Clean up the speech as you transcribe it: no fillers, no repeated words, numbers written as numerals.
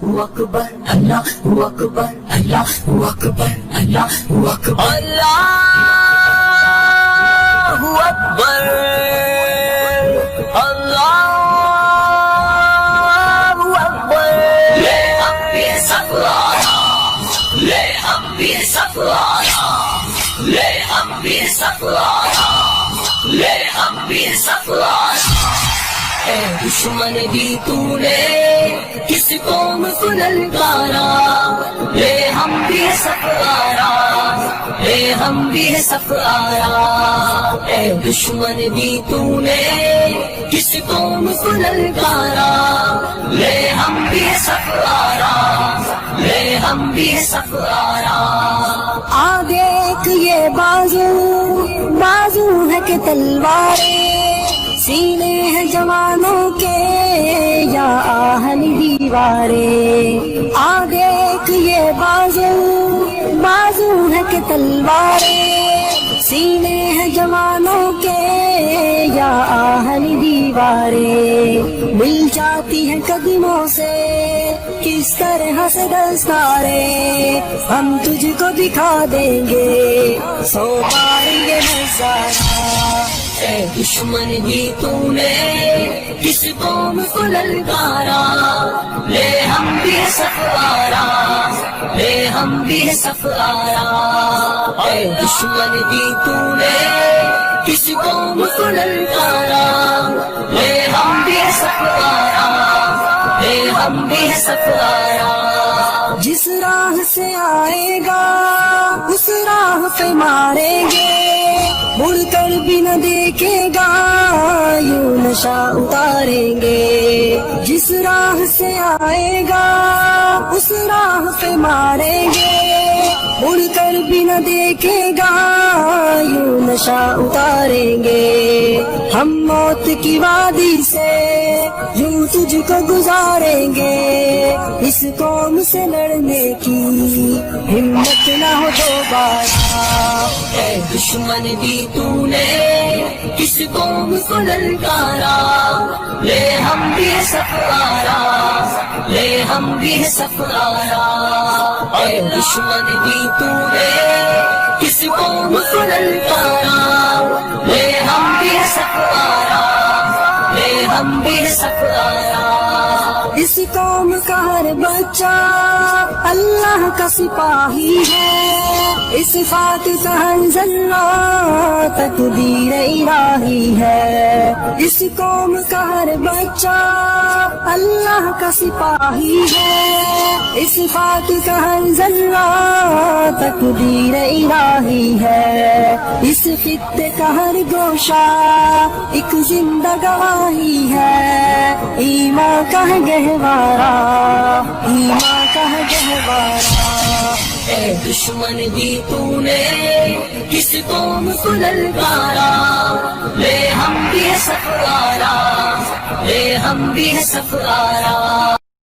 اکبر اللہ اکبر اللہ اکبر اللہ اکبر اللہ اکبر اللہ اکبر لے ہم بھی سفارا لے ہم بھی سفارا لے ہم بھی سفارا لے ہم بھی سفارا اے دشمن بھی تو نے کس قوم کو للکارا لے ہم بھی سفارا لے ہم بھی سفارا اے دشمن بھی تو نے کس قوم کو للکارا لے ہم بھی سفارا لے ہم بھی سفارا دیکھ یہ بازو بازو ہے کہ تلواریں سینے ہیں جوانوں کے یا آہن دیواریں دیکھ یہ بازو بازو ہے کہ تلواریں سینے ہیں جوانوں کے یا آہن دیواریں مل جاتی ہیں قدموں سے کس طرح سے دستاریں ہم تجھ کو دکھا دیں گے سو پائیں نظارہ اے دشمن بھی تو نے کس قوم کو للکارا لے ہم بھی سفارا لے ہم بھی سفارا اے دشمن بھی تو نے کس قوم کو للکارا لے ہم بھی سفارا لے ہم بھی سفارا جس راہ سے آئے گا اس راہ پہ ماریں گے مڑ کر بھی نہ دیکھے گا یوں نشہ اتاریں گے جس راہ سے آئے گا اس راہ پہ ماریں گے مڑ کر بھی نہ دیکھے گا یوں نشہ اتاریں گے ہم موت کی وادی سے یوں تجھ کو گزاریں گے اس قوم سے لڑنے کی ہمت نہ ہو دوبارہ اے دشمن بھی تو نے کس قوم کو للکارا لے ہم بھی سفارا لے ہم بھی سفارا اے دشمن بھی تو نے کس قوم کو للکارا لے ہم بھی سفارا لے ہم بھی سفارا اس قوم کا ہر بچہ اللہ کا سپاہی ہے اس فاتح کا ہر ذرہ تقدیر الہی ہے اس قوم کا ہر بچہ اللہ کا سپاہی ہے اس فاتح کا ہر ذرہ تقدیر الہی ہے اس خطے کا ہر گوشہ ایک زندہ گواہی ہے ایمان کا ہے گہوارا ایمان کا ہے گہوارا اے دشمن بھی تو نے کس قوم کو للکارا لے ہم بھی سفارا لے ہم بھی سفارا